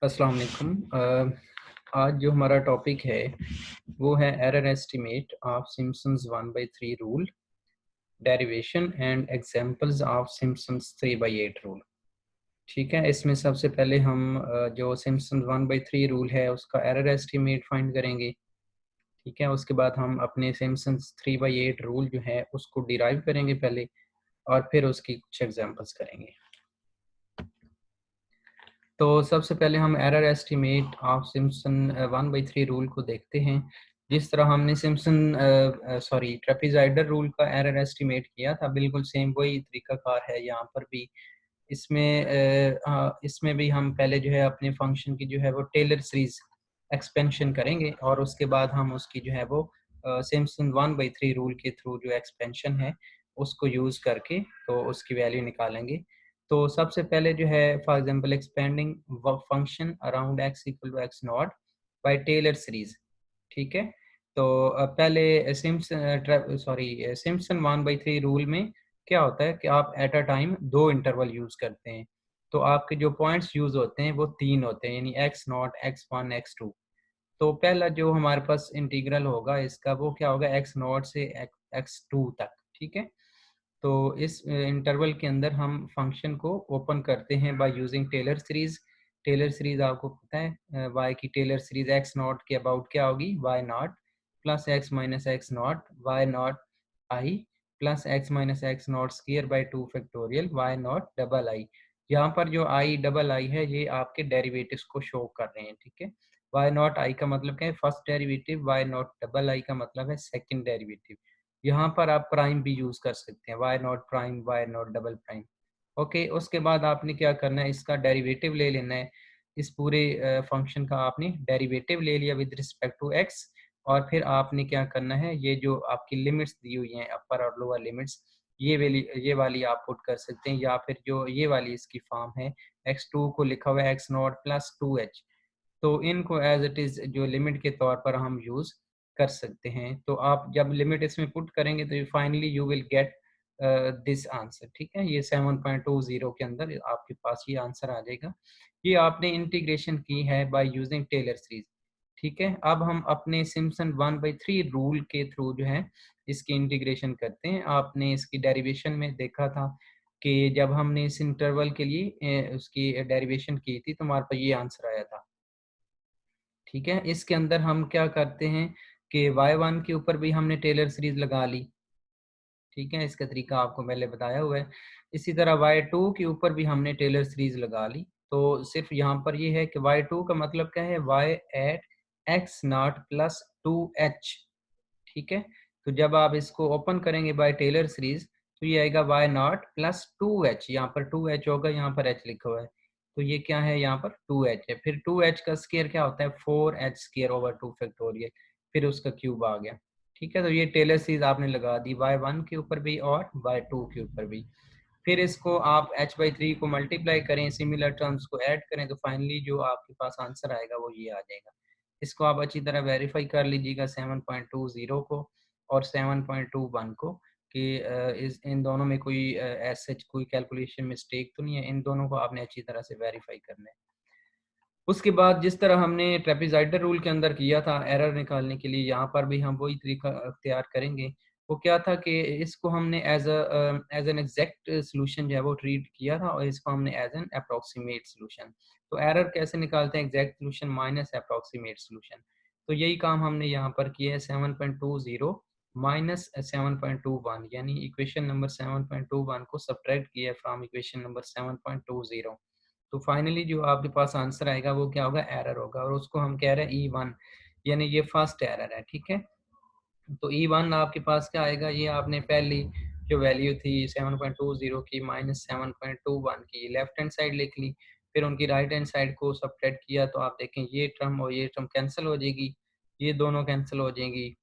अस्सलाम वालेकुम। आज जो हमारा टॉपिक है वो है error estimate of Simpson's 1/3 rule, derivation and examples of Simpson's 3/8 rule. ठीक है, इसमें सबसे पहले हम जो सिम्पसन्स 1/3 रूल है उसका एरर एस्टीमेट फाइंड करेंगे। ठीक है, उसके बाद हम अपने सिम्पसन्स 3/8 रूल जो है उसको डिराइव करेंगे पहले, और फिर उसकी कुछ एग्जांपल्स करेंगे। तो सबसे पहले हम error estimate of Simpson 1/3 rule को देखते हैं। जिस तरह हमने ट्रेपेजॉइडल रूल का एरर एस्टीमेट किया था, बिल्कुल सेम वही तरीकाकार है यहाँ पर भी। इसमें भी हम पहले जो है अपने फंक्शन की जो है वो टेलर सीरीज एक्सपेंशन करेंगे, और उसके बाद हम उसकी जो है वो सिम्पसन 1/3 रूल के थ्रू जो एक्सपेंशन है उसको यूज़ करके तो उसकी वैल्यू निकालेंगे। तो सबसे पहले जो है for example expanding function around x equal to x naught by Taylor series. ठीक है, तो पहले सिम्पसन 1/3 रूल में क्या होता है कि आप एट अ टाइम दो इंटरवल यूज करते हैं। तो आपके जो पॉइंट्स यूज होते हैं वो तीन होते हैं, यानी x नॉट, x1, x2। तो पहला जो हमारे पास इंटीग्रल होगा इसका वो क्या होगा, x नॉट से x2 तक। ठीक है, तो इस इंटरवल के अंदर हम फंक्शन को ओपन करते हैं by using Taylor series. Taylor series आपको पता है y की टेलर सीरीज x नॉट के अबाउट क्या होगी, y naught plus x minus x naught y naught i plus x minus x naught square by 2 factorial y naught double i। यहाँ पर जो i डबल i है ये आपके डेरिवेटिव्स को शो कर रहे हैं। ठीक है, y नॉट i का मतलब क्या है, first derivative, y naught double i का मतलब है सेकंड डेरिवेटिव। यहाँ पर आप प्राइम भी यूज कर सकते हैं, y naught prime, y naught double prime. Okay, उसके बाद आपने क्या करना है, इसका डेरिवेटिव ले लेना है। इस पूरे फंक्शन का आपने डेरिवेटिव ले लिया विद रिस्पेक्ट टू एक्स, और फिर आपने क्या करना है, ये जो आपकी लिमिट्स दी हुई हैं अपर और लोअर लिमिट्स, ये वाली आप पुट कर सकते हैं, या फिर जो ये वाली इसकी फॉर्म है, x2 को लिखा हुआ है एक्स नॉट प्लस 2h, तो इनको एज इट इज़ जो लिमिट के तौर पर हम यूज़ कर सकते हैं। तो आप जब लिमिट इसमें पुट करेंगे तो finally you will get this answer. ठीक है, ये 7.20 के अंदर आपके पास ये आंसर आ जाएगा। ये आपने इंटीग्रेशन की है बाय यूजिंग टेलर सीरीज। ठीक है, अब हम अपने सिम्पसन 1/3 रूल के थ्रू जो है इसकी इंटीग्रेशन करते हैं। आपने इसकी डेरिवेशन में देखा था कि जब हमने इस इंटरवल के लिए उसकी डेरिवेशन की थी तो हमारे पास ये आंसर आया था। ठीक है, इसके अंदर हम क्या करते हैं कि y1 के ऊपर भी हमने टेलर सीरीज लगा ली। ठीक है, इसका तरीका आपको पहले बताया हुआ है। इसी तरह y2 के ऊपर भी हमने टेलर सीरीज लगा ली। तो सिर्फ यहाँ पर ये है कि y2 का मतलब क्या है, y at x naught plus 2h। ठीक है, तो जब आप इसको ओपन करेंगे बाय टेलर सीरीज तो ये आएगा y नॉट प्लस 2h। यहाँ पर 2h होगा, यहाँ पर h लिखा हुआ है, तो ये क्या है, यहाँ पर 2h है। फिर 2h का स्क्वायर क्या होता है, 4h स्क्वायर ओवर 2 फैक्टोरियल, फिर उसका क्यूब आ गया। ठीक है, तो ये टेलर सीरीज आपने लगा दी y1 के ऊपर भी और y2 के ऊपर भी। फिर इसको आप h/3 को मल्टीप्लाई करें, सिमिलर टर्म्स को ऐड करें, तो फाइनली जो आपके पास आंसर आएगा वो ये आ जाएगा। इसको आप अच्छी तरह वेरीफाई कर लीजिएगा 7.20 को और 7.21 को, कि इन दोनों में कोई एज सच कोई कैलकुलेशन मिस्टेक तो नहीं है। इन दोनों को आपने अच्छी तरह से वेरीफाई करना है। उसके बाद जिस तरह हमने ट्रेपेजॉइडल रूल के अंदर किया था एरर निकालने के लिए, यहाँ पर भी हम वही तरीका अख्तियार करेंगे। वो क्या था कि इसको हमने एज एन एग्जैक्ट सॉल्यूशन जो है वो ट्रीट किया था, और इसको हमने एज एन अप्रोक्सीमेट सॉल्यूशन। तो एरर कैसे निकालते हैं, exact solution minus approximate solution. तो यही काम हमने यहाँ पर किया है, 7.20 माइनस 7.21, यानी इक्वेशन नंबर 7.21 को सब्ट्रैक्ट किया फ्रॉम इक्वेशन नंबर 7.20। तो फाइनली जो आपके पास आंसर आएगा वो क्या होगा, एरर होगा, और उसको हम कह रहे हैं E1, यानी ये फर्स्ट एरर है। ठीक है, तो E1 आपके पास क्या आएगा, ये आपने पहली जो वैल्यू थी 7.20 की माइनस 7.21 की लेफ्ट हैंड साइड लिख ली, फिर उनकी राइट हैंड साइड को सब्ट्रैक्ट किया तो आप देखें ये टर्म और ये टर्म कैंसिल हो जाएगी, ये दोनों कैंसिल हो जाएंगी,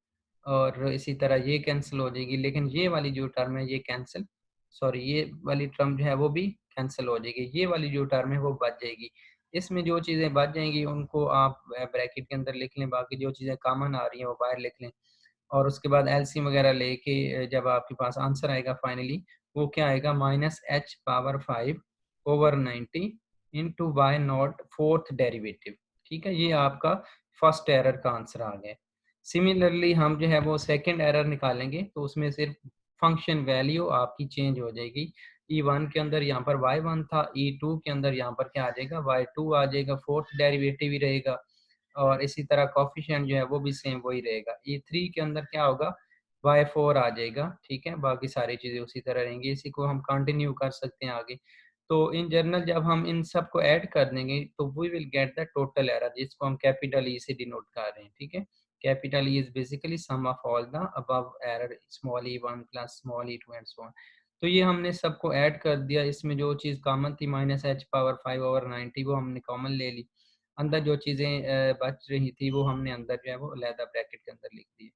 और इसी तरह ये कैंसिल हो जाएगी, लेकिन ये वाली जो टर्म है ये कैंसिल, सॉरी ये वाली टर्म जो है वो भी कैंसिल हो जाएगी, ये वाली जो टर्म है वो बच जाएगी। इसमें जो चीज़ें बच जाएंगी उनको आप ब्रैकेट के अंदर लिख लें, बाकी जो चीज़ें कॉमन आ रही हैं वो बाहर लिख लें, और उसके बाद एलसीएम वगैरह लेके जब आपके पास आंसर आएगा फाइनली वो क्या आएगा, -h⁻⁵/90 into y naught fourth derivative. ठीक है, ये आपका फर्स्ट एरर का आंसर आ गया। सिमिलरली हम जो है वो सेकंड एरर निकालेंगे, तो उसमें सिर्फ फंक्शन वैल्यू आपकी चेंज हो जाएगी। E1 के अंदर यहाँ पर y1 था, E2 के अंदर यहाँ पर क्या आ जाएगा, y2 आ जाएगा, फोर्थ डेरिवेटिव ही रहेगा, और इसी तरह कोफिशिएंट जो है वो भी सेम वही रहेगा। E3 के अंदर क्या होगा, y4 आ जाएगा। ठीक है, बाकी सारी चीज़ें उसी तरह रहेंगी। इसी को हम कंटिन्यू कर सकते हैं आगे। तो इन जनरल जब हम इन सब को ऐड कर देंगे तो we will get the total error, जिसको हम कैपिटल ई से डिनोट कर रहे हैं। ठीक है, capital E is basically sum of all the above error, small e1 plus small e2 and so on. तो ये हमने सबको ऐड कर दिया। इसमें जो चीज़ कॉमन थी -h⁻5/90 वो हमने कॉमन ले ली। अंदर जो चीज़ें बच रही थी वो हमने अंदर जो है वो अलहदा ब्रैकेट के अंदर लिख दी।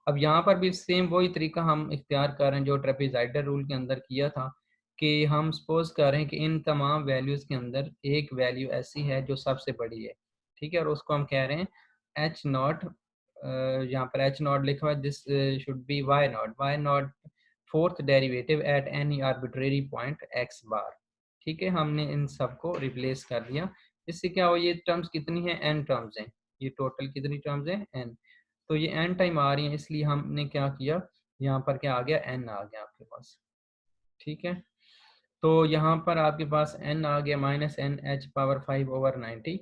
अब यहाँ पर भी सेम वही तरीका हम इख्तियार कर रहे हैं जो ट्रेपेज़ाइडल रूल के अंदर किया था, कि हम सपोज़ कर रहे हैं कि इन तमाम वैल्यूज़ के अंदर एक वैल्यू ऐसी है जो सबसे बड़ी है। ठीक है, और उसको हम कह रहे हैं एच नॉट, यहाँ पर एच नॉट लिखा हुआ है, this should be y naught fourth derivative at any arbitrary point x bar. ठीक है, हमने इन सबको रिप्लेस कर दिया। इससे क्या हो, ये टर्म्स कितनी है, एन टर्म्स हैं। ये टोटल कितनी टर्म्स हैं, एन। तो ये एन टाइम आ रही है, इसलिए हमने क्या किया, यहाँ पर क्या आ गया, एन आ गया आपके पास। ठीक है, तो यहाँ पर आपके पास n आ गया -n(h⁻5/90),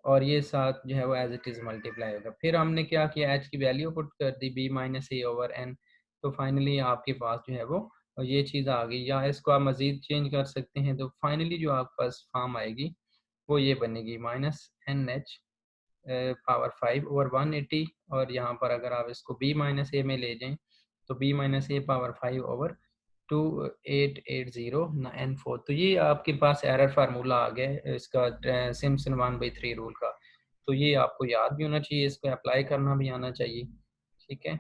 और ये साथ जो है वो एज इट इज़ मल्टीप्लाई होगा। फिर हमने क्या किया, h की वैल्यू पुट कर दी b-a/n। तो फाइनली आपके पास जो है वो ये चीज़ आ गई। या इसको आप मज़ीद चेंज कर सकते हैं, तो फाइनली जो आपके पास फॉर्म आएगी वो ये बनेगी -n(h⁻5/180), और यहाँ पर अगर आप इसको b-a में ले जाएं तो b-a/5/2 880 तो ये आपके पास एरर फार्मूला आ गया है इसका, सिम्पसन 1/3 रूल का। तो ये आपको याद भी होना चाहिए, इसको अप्लाई करना भी आना चाहिए। ठीक है।